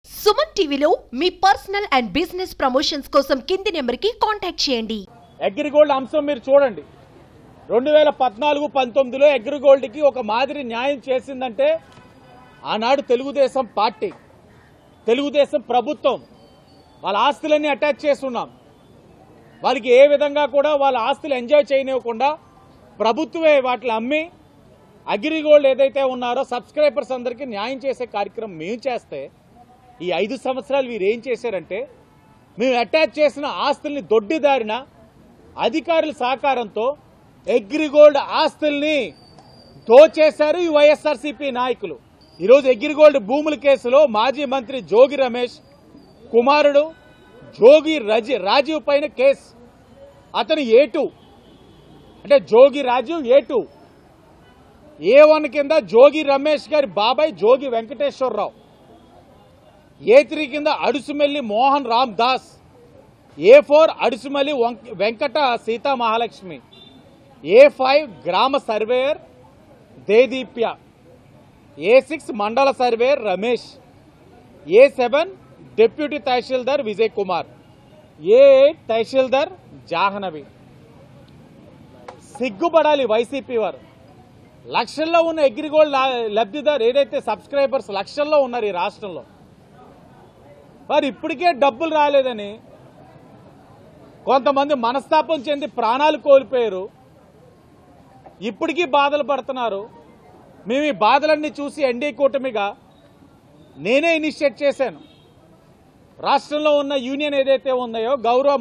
సుమన్ టీవీలో మీ personal and business promotions కోసం కింది నెంబర్కి కాంటాక్ట్ చేయండి. అగ్రిగోల్డ్ అంశం మీరు చూడండి. 2014-19లో అగ్రిగోల్డ్కి ఒక మాదిరి న్యాయం చేసిందంటే ఆనాడు తెలుగుదేశం పార్టీ, తెలుగుదేశం ప్రభుత్వం వాళ్ళ ఆస్తులన్నీ అటాచ్ చేస్తున్నాం. వాళ్ళకి ఏ విధంగా కూడా వాళ్ళ ఆస్తులు ఎంజాయ్ చేయనివ్వకుండా ప్రభుత్వమే వాటిని అమ్మి అగ్రిగోల్డ్ ఏదైతే ఉన్నారో సబ్స్క్రైబర్స్ అందరికీ న్యాయం చేసే కార్యక్రమం మేము చేస్తే ఈ 5 సంవత్సరాలు వీరు ఏం చేశారంటే మేము అటాచ్ చేసిన ఆస్తుల్ని దొడ్డిదారిన అధికారుల సహకారంతో అగ్రిగోల్డ్ ఆస్తుల్ని దోచేశారు ఈ వైఎస్ఆర్సీపీ నాయకులు. ఈరోజు అగ్రిగోల్డ్ భూముల కేసులో మాజీ మంత్రి జోగి రమేష్ కుమారుడు జోగి రాజీవ్ పైన కేసు. అతను A2 అంటే జోగి రాజీవ్ A2, A1 కింద జోగి రమేష్ గారి బాబాయ్ జోగి వెంకటేశ్వరరావు, A3 కింద అడుసుమెల్లి మోహన్ రామ్ దాస్, A4 అడుసుమల్లి వెంకట సీతా మహాలక్ష్మి, A5 గ్రామ సర్వేయర్ దేదీప్య, A6 మండల సర్వేయర్ రమేష్, A7 డిప్యూటీ తహసీల్దార్ విజయ్ కుమార్, A8 తహసీల్దార్ జాహ్నవి. సిగ్గుపడాలి వైసీపీ వారు. లక్షల్లో ఉన్న అగ్రిగోల్డ్ లబ్ధిదారు ఏదైతే సబ్స్క్రైబర్స్ లక్షల్లో ఉన్నారు ఈ రాష్ట్రంలో, వారు ఇప్పటికే డబ్బులు రాలేదని కొంతమంది మనస్తాపం చెంది ప్రాణాలు కోల్పోయారు. ఇప్పటికీ బాధలు పడుతున్నారు. మేము ఈ బాధలన్నీ చూసి ఎన్డీఏ కూటమిగా నేనే ఇనిషియేట్ చేశాను. రాష్ట్రంలో ఉన్న యూనియన్ ఏదైతే ఉందో గౌరవ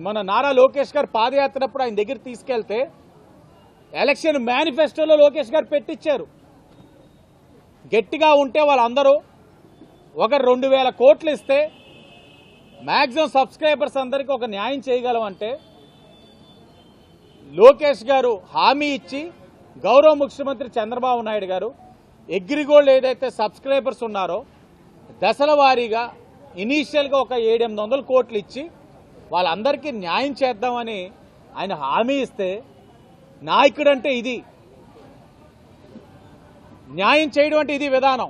మన నారా లోకేష్ గారు పాదయాత్రప్పుడు ఆయన దగ్గర తీసుకెళ్తే ఎలక్షన్ మేనిఫెస్టోలో లోకేష్ గారు పెట్టించారు. గట్టిగా ఉంటే వాళ్ళందరూ ఒక 2,000 కోట్లు ఇస్తే మ్యాక్సిమం సబ్స్క్రైబర్స్ అందరికీ ఒక న్యాయం చేయగలమంటే లోకేష్ గారు హామీ ఇచ్చి గౌరవ ముఖ్యమంత్రి చంద్రబాబు నాయుడు గారు అగ్రిగోల్డ్ ఏదైతే సబ్స్క్రైబర్స్ ఉన్నారో దశల వారీగా ఇనీషియల్గా ఒక 700-800 కోట్లు ఇచ్చి వాళ్ళందరికీ న్యాయం చేద్దామని ఆయన హామీ ఇస్తే నాయకుడు అంటే ఇది, న్యాయం చేయడం అంటే ఇది విధానం.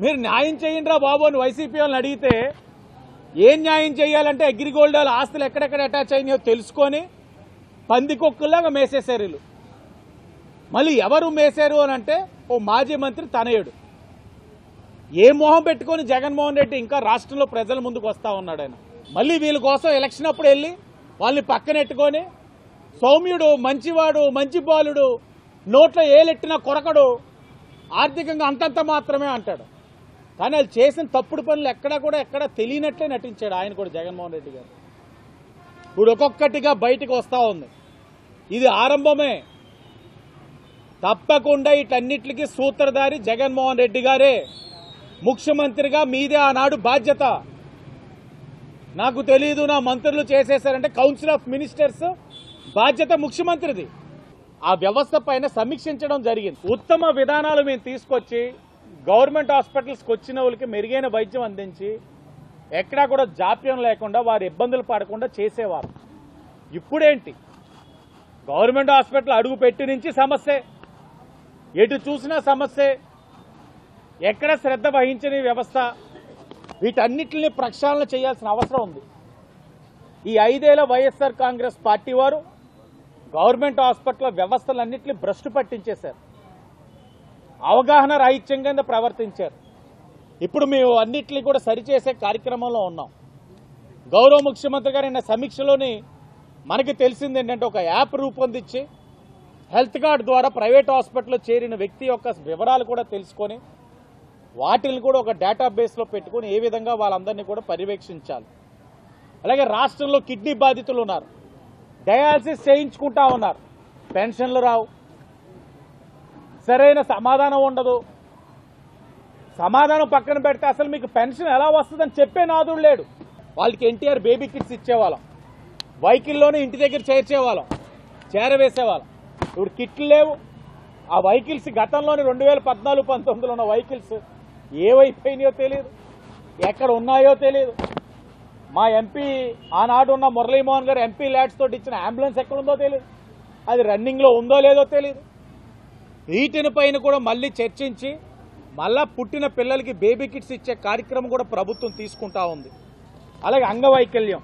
మీరు న్యాయం చేయండిరా బాబు అని వైసీపీ వాళ్ళని అడిగితే ఏం న్యాయం చేయాలంటే అగ్రిగోల్డ్ వాళ్ళ ఆస్తులు ఎక్కడెక్కడ అటాచ్ అయినాయో తెలుసుకొని పందికొక్కులాగా మేసేశారు వీళ్ళు. మళ్ళీ ఎవరు మేసారు అని అంటే ఓ మాజీ మంత్రి తనయుడు. ఏ మొహం పెట్టుకొని జగన్మోహన్ రెడ్డి ఇంకా రాష్ట్రంలో ప్రజల ముందుకు వస్తా ఉన్నాడు ఆయన. మళ్ళీ వీళ్ళ కోసం ఎలక్షన్ అప్పుడు వెళ్ళి వాళ్ళని పక్కనెట్టుకొని సౌమ్యుడు, మంచివాడు, మంచి బాలుడు, నోట్లో ఏలెట్టినా కొరకడు, ఆర్థికంగా అంతంత మాత్రమే అంటాడు. కానీ వాళ్ళు చేసిన తప్పుడు పనులు ఎక్కడ తెలియనట్లే నటించాడు ఆయన కూడా, జగన్మోహన్ రెడ్డి గారు. ఇప్పుడు ఒక్కొక్కటిగా బయటకు వస్తూ ఉంది. ఇది ఆరంభమే. తప్పకుండా వీటన్నిటికీ సూత్రధారి జగన్మోహన్ రెడ్డి గారే. ముఖ్యమంత్రిగా మీదే ఆనాడు బాధ్యత. నాకు తెలియదు, నా మంత్రులు చేసేశారంటే కౌన్సిల్ ఆఫ్ మినిస్టర్స్ బాధ్యత ముఖ్యమంత్రిది. ఆ వ్యవస్థ పైన సమీక్షించడం జరిగింది. ఉత్తమ విధానాలు మేము తీసుకొచ్చి గవర్నమెంట్ హాస్పిటల్స్కి వచ్చిన వాళ్ళకి మెరుగైన వైద్యం అందించి ఎక్కడా కూడా జాప్యం లేకుండా వారి ఇబ్బందులు పడకుండా చేసేవారు. ఇప్పుడేంటి, గవర్నమెంట్ హాస్పిటల్ అడుగు పెట్టి నుంచి సమస్యే, ఎటు చూసినా సమస్యే, ఎక్కడ శ్రద్ధ వహించని వ్యవస్థ. వీటన్నిటిని ప్రక్షాళన చేయాల్సిన అవసరం ఉంది. ఈ 5 ఏళ్ల వైఎస్ఆర్ కాంగ్రెస్ పార్టీ వారు గవర్నమెంట్ హాస్పిటల్ వ్యవస్థలన్నింటినీ భ్రష్టు పట్టించేశారు, అవగాహన రాహిత్యంగా ప్రవర్తించారు. ఇప్పుడు మేము అన్నింటినీ కూడా సరిచేసే కార్యక్రమంలో ఉన్నాం. గౌరవ ముఖ్యమంత్రి గారు నిన్న సమీక్షలోని మనకి తెలిసింది ఏంటంటే ఒక యాప్ రూపొందించి హెల్త్ కార్డు ద్వారా ప్రైవేట్ హాస్పిటల్లో చేరిన వ్యక్తి యొక్క వివరాలు కూడా తెలుసుకొని వాటిని కూడా ఒక డేటాబేస్లో పెట్టుకొని ఏ విధంగా వాళ్ళందరినీ కూడా పర్యవేక్షించాలి. అలాగే రాష్ట్రంలో కిడ్నీ బాధితులు ఉన్నారు, డయాలసిస్ చేయించుకుంటా ఉన్నారు, పెన్షన్లు రావు, సరైన సమాధానం ఉండదు. సమాధానం పక్కన పెడితే అసలు మీకు పెన్షన్ ఎలా వస్తుందని చెప్పే నాదుడు లేడు. వాళ్ళకి ఎన్టీఆర్ బేబీ కిట్స్ ఇచ్చేవాళ్ళం, వెహికల్లోనే ఇంటి దగ్గర చేరవేసేవాళ్ళం. ఇప్పుడు కిట్లు లేవు. ఆ వెహికల్స్ గతంలోని 2014-19లో ఉన్న వెహికల్స్ ఏవైపోయినాయో తెలియదు, ఎక్కడ ఉన్నాయో తెలియదు. మా ఎంపీ ఆనాడు ఉన్న మురళీమోహన్ గారు ఎంపీ ల్యాడ్స్ తోటి ఇచ్చిన అంబులెన్స్ ఎక్కడుందో తెలియదు, అది రన్నింగ్లో ఉందో లేదో తెలియదు. వీటిని పైన కూడా మళ్ళీ చర్చించి మళ్ళా పుట్టిన పిల్లలకి బేబీ కిట్స్ ఇచ్చే కార్యక్రమం కూడా ప్రభుత్వం తీసుకుంటా ఉంది. అలాగే అంగవైకల్యం,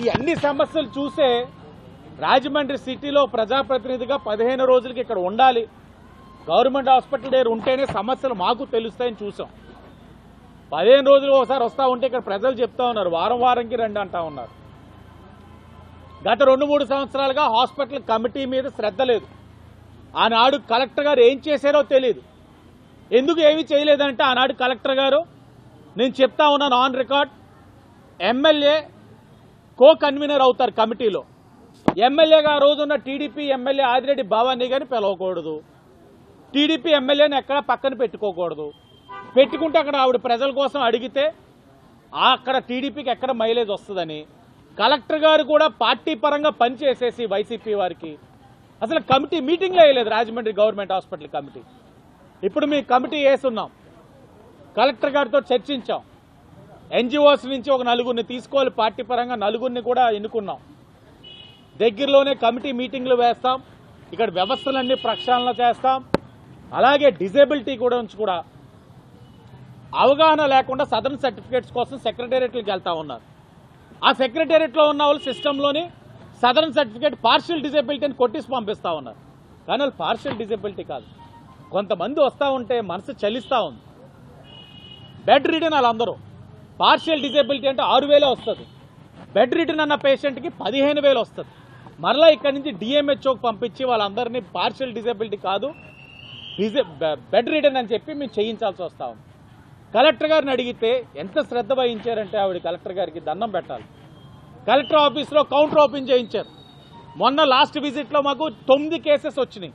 ఈ అన్ని సమస్యలు చూసే రాజమండ్రి సిటీలో ప్రజాప్రతినిధిగా 15 రోజులకి ఇక్కడ ఉండాలి, గవర్నమెంట్ హాస్పిటల్ దగ్గర ఉంటేనే సమస్యలు మాకు తెలుస్తాయని చూసాం. 15 రోజులు ఒకసారి వస్తూ ఉంటే ఇక్కడ ప్రజలు చెప్తా ఉన్నారు, వారం వారంకి రండి అంటా ఉన్నారు. గత 2-3 సంవత్సరాలుగా హాస్పిటల్ కమిటీ మీద శ్రద్ధ లేదు. ఆనాడు కలెక్టర్ గారు ఏం చేశారో తెలియదు. ఎందుకు ఏమీ చేయలేదంటే ఆనాడు కలెక్టర్ గారు, నేను చెప్తా ఉన్నాను on record, MLA co convener అవుతారు కమిటీలో. ఎమ్మెల్యేగా ఆ రోజున్న టీడీపీ ఎమ్మెల్యే ఆదిరెడ్డి భవానీ గారిని పిలవకూడదు, టీడీపీ ఎమ్మెల్యేని ఎక్కడ పక్కన పెట్టుకోకూడదు. పెట్టుకుంటే అక్కడ ఆవిడ ప్రజల కోసం అడిగితే అక్కడ టీడీపీకి ఎక్కడ మైలేజ్ వస్తుందని కలెక్టర్ గారు కూడా పార్టీ పరంగా పనిచేసేసి వైసీపీ వారికి అసలు కమిటీ మీటింగ్లో వేయలేదు. Rajahmundry government hospital committee. ఇప్పుడు మీ కమిటీ వేసున్నాం, కలెక్టర్ గారితో చర్చించాం. ఎన్జిఓస్ నుంచి ఒక 4గురిని తీసుకోవాలి, పార్టీ పరంగా 4గురిని కూడా ఎన్నుకున్నాం. దగ్గరలోనే కమిటీ మీటింగ్లు వేస్తాం, ఇక్కడ వ్యవస్థలన్నీ ప్రక్షాళన చేస్తాం. అలాగే డిజేబిలిటీ గురించి కూడా అవగాహన లేకుండా సదరన్ సర్టిఫికేట్స్ కోసం సెక్రటేరియట్లకు వెళ్తా ఉన్నారు. ఆ సెక్రటేరియట్లో ఉన్న వాళ్ళు సిస్టంలోని సదరన్ సర్టిఫికేట్ పార్షియల్ డిజేబిలిటీని కొట్టిసి పంపిస్తూ ఉన్నారు. కానీ వాళ్ళు పార్షియల్ డిజేబిలిటీ కాదు. కొంతమంది వస్తూ ఉంటే మనసు చలిస్తూ ఉంది. బెడ్ రిటర్న్ వాళ్ళందరూ పార్షియల్ డిజేబిలిటీ అంటే 6,000 వస్తుంది, బెడ్ రిటర్న్ అన్న పేషెంట్కి 15,000 వస్తుంది. మరలా ఇక్కడి నుంచి డిఎంహెచ్ఓకి పంపించి వాళ్ళందరినీ పార్షియల్ డిజేబిలిటీ కాదు బెడ్ రిటర్న్ అని చెప్పి మేము చేయించాల్సి వస్తూ ఉంది. కలెక్టర్ గారిని అడిగితే ఎంత శ్రద్ధ వహించారంటే ఆవిడ కలెక్టర్ గారికి దండం పెట్టాలి. కలెక్టర్ ఆఫీస్లో కౌంటర్ ఓపెన్ చేయించారు. మొన్న లాస్ట్ విజిట్లో మాకు 9 కేసెస్ వచ్చినాయి.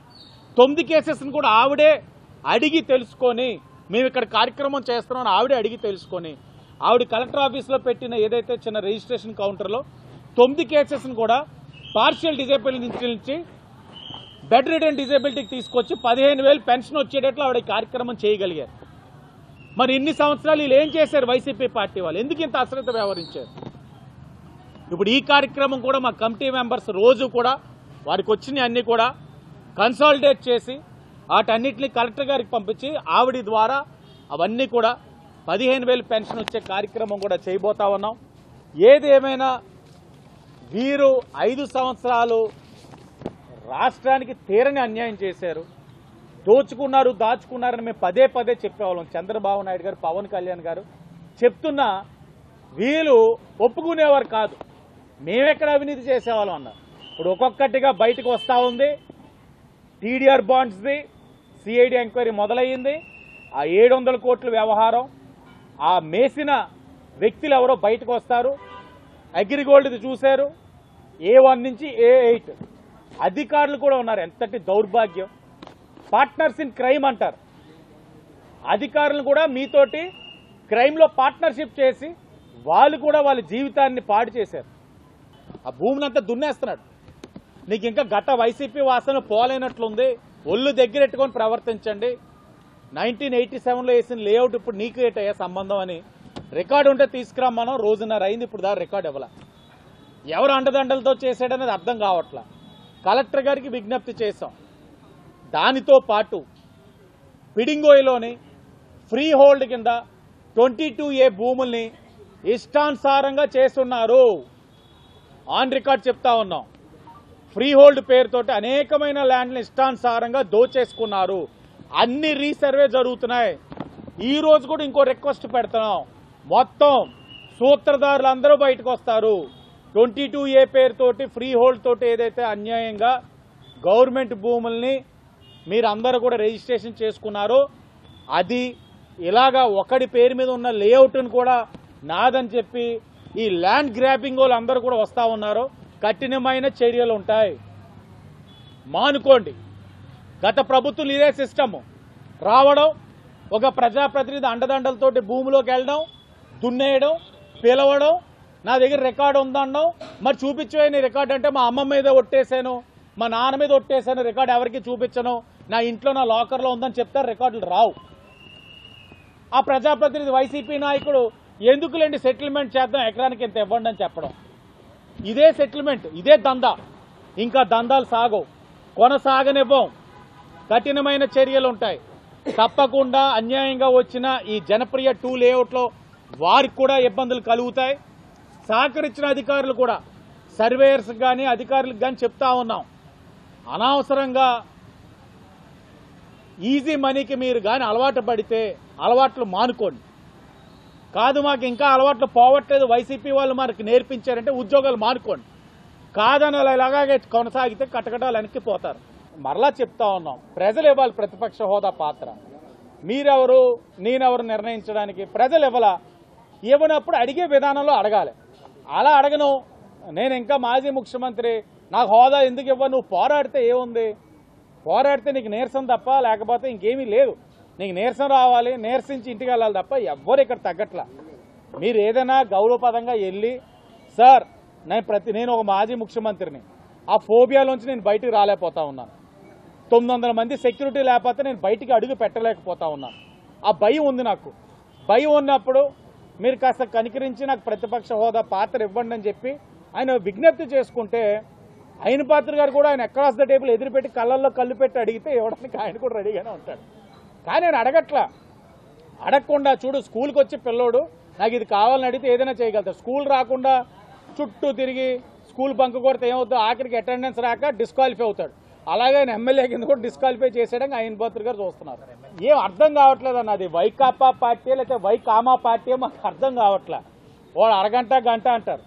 9 కేసెస్ని కూడా ఆవిడే అడిగి తెలుసుకొని, మేము ఇక్కడ కార్యక్రమం చేస్తున్నామని ఆవిడే అడిగి తెలుసుకొని ఆవిడ కలెక్టర్ ఆఫీస్లో పెట్టిన ఏదైతే చిన్న రిజిస్ట్రేషన్ కౌంటర్లో 9 కేసెస్ని కూడా పార్షియల్ డిజేబిలిటీ నుంచి బెడ్ రిటర్న్ డిజేబిలిటీకి తీసుకొచ్చి 15,000 పెన్షన్ వచ్చేటట్లు ఆవిడ కార్యక్రమం చేయగలిగారు. మరి ఇన్ని సంవత్సరాలు వీళ్ళు ఏం చేశారు? వైసీపీ పార్టీ వాళ్ళు ఎందుకు ఇంత అశ్రద్ధ వ్యవహరించారు? ఇప్పుడు ఈ కార్యక్రమం కూడా మా కమిటీ మెంబర్స్ రోజు కూడా వారికి వచ్చిన అన్ని కూడా కన్సాలిడేట్ చేసి వాటన్నిటిని కలెక్టర్ గారికి పంపించి ఆవిడ ద్వారా అవన్నీ కూడా 15,000 పెన్షన్ వచ్చే కార్యక్రమం కూడా చేయబోతా ఉన్నాం. ఏది ఏమైనా వీరు 5 సంవత్సరాలు రాష్ట్రానికి తీరని అన్యాయం చేశారు, దోచుకున్నారు, దాచుకున్నారని మేము పదే పదే చెప్పేవాళ్ళం. చంద్రబాబు నాయుడు గారు, పవన్ కళ్యాణ్ గారు చెప్తున్నా వీళ్ళు ఒప్పుకునేవారు కాదు. మేమెక్కడ అవినీతి చేసేవాళ్ళం అన్నారు. ఇప్పుడు ఒక్కొక్కటిగా బయటకు వస్తూ ఉంది. టీడీఆర్ బాండ్స్ది సిఐడి ఎంక్వైరీ మొదలయ్యింది. ఆ 700 కోట్ల వ్యవహారం, ఆ మేసిన వ్యక్తులు ఎవరో బయటకు వస్తారు. అగ్రిగోల్డ్ది చూశారు, A1 నుంచి A8 అధికారులు కూడా ఉన్నారు. ఎంతటి దౌర్భాగ్యం! పార్ట్నర్స్ ఇన్ క్రైమ్ అంటారు. అధికారులను కూడా మీతోటి క్రైమ్లో పార్ట్నర్షిప్ చేసి వాళ్ళు కూడా వాళ్ళ జీవితాన్ని పాడు చేశారు. ఆ భూమిని అంతా దున్నేస్తున్నాడు. నీకు ఇంకా గత వైసీపీ వాసన పోలేనట్లుంది, ఒళ్ళు దగ్గరెట్టుకొని ప్రవర్తించండి. 1987లో వేసిన లేఅవుట్ ఇప్పుడు నీకు ఏటయ్యా సంబంధం అని రికార్డు ఉంటే తీసుకురామ్మనం. రోజున్నర అయింది, ఇప్పుడు దాకా రికార్డు ఇవ్వాల. ఎవరు అండదండలతో చేశాడనేది అర్థం కావట్లా. కలెక్టర్ గారికి విజ్ఞప్తి చేశాం. దానితో పాటు పిడింగోయిలోని ఫ్రీ హోల్డ్ కింద 22A భూముల్ని ఇష్టానుసారంగా చేస్తున్నారు. ఆన్ రికార్డ్ చెప్తా ఉన్నాం. ఫ్రీ హోల్డ్ పేరుతోటి అనేకమైన ల్యాండ్ని ఇష్టానుసారంగా దోచేసుకున్నారు. అన్ని రీసర్వే జరుగుతున్నాయి. ఈ రోజు కూడా ఇంకో రిక్వెస్ట్ పెడుతున్నాం, మొత్తం సూత్రధారులందరూ బయటకు వస్తారు. 22A పేరుతోటి ఫ్రీ హోల్డ్ తోటి ఏదైతే అన్యాయంగా గవర్నమెంట్ భూముల్ని మీరందరూ కూడా రిజిస్ట్రేషన్ చేసుకున్నారో అది ఇలాగా ఒకడి పేరు మీద ఉన్న లేఅవుట్ను కూడా నాదని చెప్పి ఈ ల్యాండ్ గ్రాబింగ్ వాళ్ళు అందరూ కూడా వస్తూ ఉన్నారు. కఠినమైన చర్యలు ఉంటాయి, మానుకోండి. గత ప్రభుత్వం ఇదే సిస్టమ్ రావడం, ఒక ప్రజాప్రతినిధి అండదండలతోటి భూమిలోకి వెళ్ళడం, దున్నేయడం, పిలవడం, నా దగ్గర రికార్డు ఉందన్నావు, మరి చూపించే నీ రికార్డు అంటే మా అమ్మ మీద ఒట్టేశాను, మా నాన్న మీద ఒట్టేశాను, రికార్డు ఎవరికి చూపించను, నా ఇంట్లో నా లాకర్లో ఉందని చెప్తారు, రికార్డులు రావు. ఆ ప్రజాప్రతినిధి వైసీపీ నాయకుడు ఎందుకులేండి సెటిల్మెంట్ చేద్దాం, ఎకరానికి ఎంత ఇవ్వండి అని చెప్పడం. ఇదే సెటిల్మెంట్, ఇదే దందా. ఇంకా దందాలు సాగవు, కొనసాగనివ్వం. కఠినమైన చర్యలు ఉంటాయి. తప్పకుండా అన్యాయంగా వచ్చిన ఈ జనప్రియ 2 లేఅవుట్లో వారికి కూడా ఇబ్బందులు కలుగుతాయి. సహకరించిన అధికారులు కూడా సర్వేయర్స్ కానీ అధికారులకు కానీ చెప్తా ఉన్నాం, అనవసరంగా ఈజీ మనీకి మీరు కానీ అలవాటు పడితే అలవాట్లు మానుకోండి. కాదు మాకు ఇంకా అలవాట్లు పోవట్లేదు, వైసీపీ వాళ్ళు మనకు నేర్పించారంటే ఉద్యోగాలు మానుకోండి. కాదని ఇలాగే కొనసాగితే కటకటాలు వెనక్కిపోతారు. మరలా చెప్తా ఉన్నాం, ప్రజలు ఇవ్వాలి ప్రతిపక్ష హోదా పాత్ర. మీరెవరు నేనెవరు నిర్ణయించడానికి? ప్రజలు ఇవ్వనప్పుడు అడిగే విధానంలో అడగాలి. అలా అడగను, నేను ఇంకా మాజీ ముఖ్యమంత్రి, నాకు హోదా ఎందుకు ఇవ్వను? నువ్వు పోరాడితే ఏముంది? పోరాడితే నీకు నీరసం తప్ప లేకపోతే ఇంకేమీ లేదు. నీకు నీరసం రావాలి, నీరసించి ఇంటికి వెళ్ళాలి తప్ప ఎవ్వరు ఇక్కడ తగ్గట్లా. మీరు ఏదైనా గౌరవపదంగా వెళ్ళి, సార్ నేను ఒక మాజీ ముఖ్యమంత్రిని, ఆ ఫోబియాలోంచి నేను బయటికి రాలేకపోతా ఉన్నాను, 900 మంది సెక్యూరిటీ లేకపోతే నేను బయటికి అడుగు పెట్టలేకపోతా ఉన్నాను, ఆ భయం ఉంది నాకు. భయం ఉన్నప్పుడు మీరు కాస్త కనికరించి నాకు ప్రతిపక్ష హోదా పాత్ర ఇవ్వండి అని చెప్పి ఆయన విజ్ఞప్తి చేసుకుంటే, అయిన పాత్ర గారు కూడా ఆయన అక్రాస్ ద టేబుల్ ఎదురుపెట్టి కళ్ళల్లో కళ్ళు పెట్టి అడిగితే ఇవ్వడానికి ఆయన కూడా రెడీగానే ఉంటాడు. కానీ నేను అడగట్లా. అడగకుండా చూడు, స్కూల్కి వచ్చి పిల్లోడు నాకు ఇది కావాలని అడిగితే ఏదైనా చేయగలుగుతాడు. స్కూల్ రాకుండా చుట్టూ తిరిగి స్కూల్ బంక్ కొడితే ఏమవుతుందో ఆఖరికి అటెండెన్స్ రాక డిస్క్వాలిఫై అవుతాడు. అలాగే ఆయన ఎమ్మెల్యే కింద కూడా డిస్క్వాలిఫై చేసేయడానికి ఆయన పాత్ర గారు చూస్తున్నారు. ఏం అర్థం కావట్లేదు అన్నది వైకాపా పార్టీ లేకపోతే వైకామా పార్టీ మాకు అర్థం కావట్లే. వాడు అరగంట గంట అంటారు,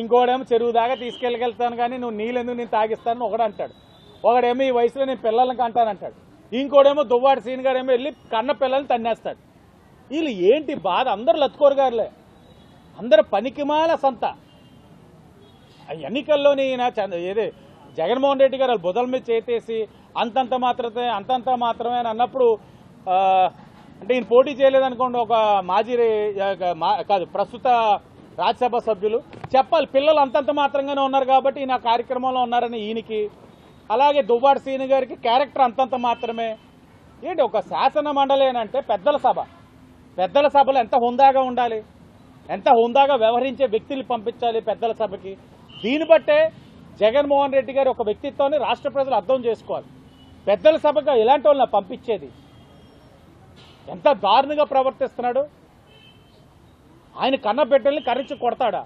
ఇంకోడేమో చెరువు దాకా తీసుకెళ్ళగలుగుతాను కానీ నువ్వు నీళ్ళెందుకు నేను తాగిస్తానని ఒకడు అంటాడు, ఒకడేమో ఈ వయసులో నేను పిల్లలకి అంటానంటాడు, ఇంకోడేమో దువ్వాడి సీన్ గారు ఏమో వెళ్ళి కన్న పిల్లల్ని తన్నేస్తాడు. వీళ్ళు ఏంటి బాధ? అందరూ లత్కోరు గారులే, అందరు పనికిమాల సంత. ఎన్నికల్లోని ఏదే జగన్మోహన్ రెడ్డి గారు బుధల మీద చేతేసి అంతంత మాత్రమే అని అన్నప్పుడు, అంటే ఈయన పోటీ చేయలేదనుకోండి, ఒక మాజీ కాదు ప్రస్తుత రాజ్యసభ సభ్యులు చెప్పాలి పిల్లలు అంతంత మాత్రంగానే ఉన్నారు కాబట్టి ఈయన కార్యక్రమంలో ఉన్నారని ఈయనకి, అలాగే దువ్వాడి సీని గారికి క్యారెక్టర్ అంతంత మాత్రమే. ఏంటి ఒక శాసన మండలి అంటే పెద్దల సభలో ఎంత హుందాగా ఉండాలి, ఎంత హుందాగా వ్యవహరించే వ్యక్తులు పంపించాలి పెద్దల సభకి. దీన్ని బట్టే జగన్మోహన్ రెడ్డి గారి ఒక వ్యక్తిత్వాన్ని రాష్ట్ర ప్రజలు అర్థం చేసుకోవాలి. పెద్దల సభగా ఇలాంటి వాళ్ళని పంపించేది ఎంత దారుణంగా ప్రవర్తిస్తున్నాడు. ఆయన కన్న బిడ్డల్ని కరించి కొడతాడా?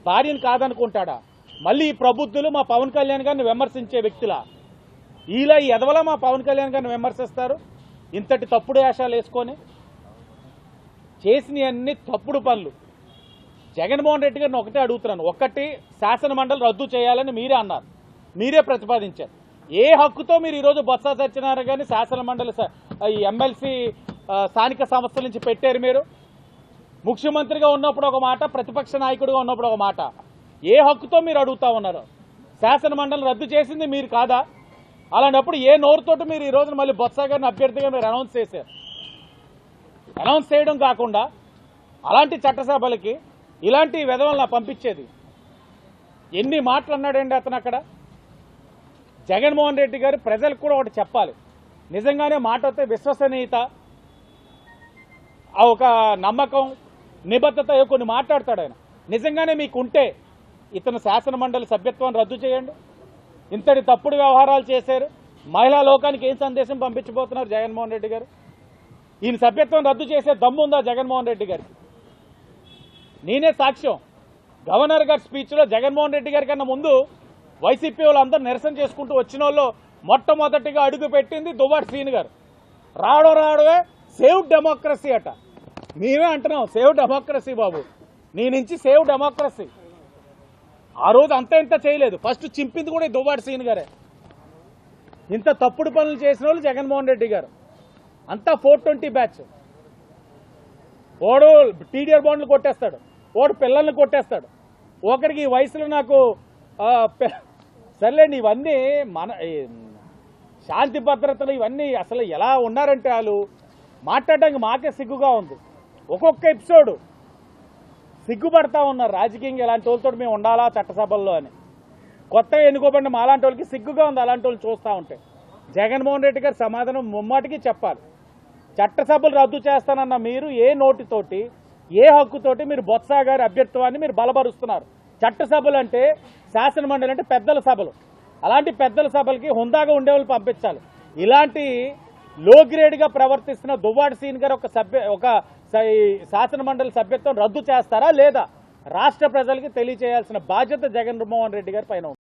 భార్యను కాదనుకుంటాడా? మళ్ళీ ఈ ప్రబుద్ధులు మా పవన్ కళ్యాణ్ గారిని విమర్శించే వ్యక్తులా? ఈ ఎదవలా మా పవన్ కళ్యాణ్ గారిని విమర్శిస్తారు? ఇంతటి తప్పుడు వేషాలు వేసుకొని చేసినవన్నీ తప్పుడు పనులు. జగన్మోహన్ రెడ్డి గారిని ఒకటే అడుగుతున్నాను, ఒక్కటి శాసన మండలి రద్దు చేయాలని మీరే అన్నారు, మీరే ప్రతిపాదించారు. ఏ హక్కుతో మీరు ఈరోజు బొత్స సత్యనారాయణ గారిని శాసన మండలి ఈ ఎమ్మెల్సీ స్థానిక సంస్థల నుంచి పెట్టారు? మీరు ముఖ్యమంత్రిగా ఉన్నప్పుడు ఒక మాట, ప్రతిపక్ష నాయకుడిగా ఉన్నప్పుడు ఒక మాట. ఏ హక్కుతో మీరు అడుగుతా ఉన్నారు? శాసన మండలి రద్దు చేసింది మీరు కాదా? అలాంటప్పుడు ఏ నోరుతోటి మీరు ఈ రోజున మళ్ళీ బొత్స గారిని అభ్యర్థిగా మీరు అనౌన్స్ చేశారు? అనౌన్స్ చేయడం కాకుండా అలాంటి చట్టసభలకి ఇలాంటి విధవలను పంపించేది? ఎన్ని మాటలు అన్నాడండి అతను అక్కడ. జగన్మోహన్ రెడ్డి గారు ప్రజలకు కూడా ఒకటి చెప్పాలి, నిజంగానే మాట వస్తే విశ్వసనీయత, ఒక నమ్మకం, నిబద్ధత కొన్ని మాట్లాడతాడు ఆయన. నిజంగానే మీకు ఉంటే ఇతను శాసన మండలి సభ్యత్వాన్ని రద్దు చేయండి. ఇంతటి తప్పుడు వ్యవహారాలు చేశారు, మహిళా లోకానికి ఏం సందేశం పంపించబోతున్నారు జగన్మోహన్ రెడ్డి గారు? ఈయన సభ్యత్వం రద్దు చేసే దమ్ముందా జగన్మోహన్ రెడ్డి గారికి? నేనే సాక్ష్యం. గవర్నర్ గారి స్పీచ్లో జగన్మోహన్ రెడ్డి గారి కన్నా ముందు వైసీపీ వాళ్ళందరూ నిరసన చేసుకుంటూ వచ్చిన వాళ్ళు మొట్టమొదటిగా అడుగు పెట్టింది దువ్వాడి శ్రీని గారు. రావడమే సేవ్ డెమోక్రసీ అట. మేమే అంటున్నాం సేవ్ డెమోక్రసీ బాబు, నీ నుంచి సేవ్ డెమోక్రసీ. ఆ రోజు అంత ఇంత చేయలేదు, ఫస్ట్ చింపింది కూడా దువ్వాడి శ్రీని గారే. ఇంత తప్పుడు పనులు చేసిన వాళ్ళు జగన్మోహన్ రెడ్డి గారు. అంతా 420 బ్యాచ్. ఓడు టీడీఆర్ బాండ్లు కొట్టేస్తాడు, ఓడు పిల్లల్ని కొట్టేస్తాడు. ఒకరికి ఈ వయసులో నాకు సర్లేండి, ఇవన్నీ మన శాంతి భద్రతలు ఇవన్నీ అసలు ఎలా ఉన్నారంటే వాళ్ళు మాట్లాడడానికి మాకే సిగ్గుగా ఉంది. ఒక్కొక్క ఎపిసోడు సిగ్గుపడతా ఉన్నారు రాజకీయంగా, ఇలాంటి వాళ్ళతో మేము ఉండాలా చట్టసభల్లో అని. కొత్తగా ఎన్నుకోబడిన మాలాంటి వాళ్ళకి సిగ్గుగా ఉంది అలాంటి వాళ్ళు చూస్తూ ఉంటే. జగన్మోహన్ రెడ్డి గారు సమాధానం ముమ్మాటికి చెప్పాలి. చట్టసభలు రద్దు చేస్తానన్న మీరు ఏ నోటితోటి, ఏ హక్కుతోటి మీరు బొత్స గారి అభ్యర్థిత్వాన్ని మీరు బలపరుస్తున్నారు? చట్టసభలు అంటే, శాసన మండలి అంటే పెద్దల సభలు. అలాంటి పెద్దల సభలకి హుందాగా ఉండేవాళ్ళు పంపించాలి. ఇలాంటి లో గ్రేడ్గా ప్రవర్తిస్తున్న దువ్వాడ సీన్ గారు ఒక శాసన మండలి సభ్యత్వం రద్దు చేస్తారా లేదా రాష్ట్ర ప్రజలకి తెలియజేయాల్సిన బాధ్యత జగన్మోహన్ రెడ్డి గారి పైన ఉంది.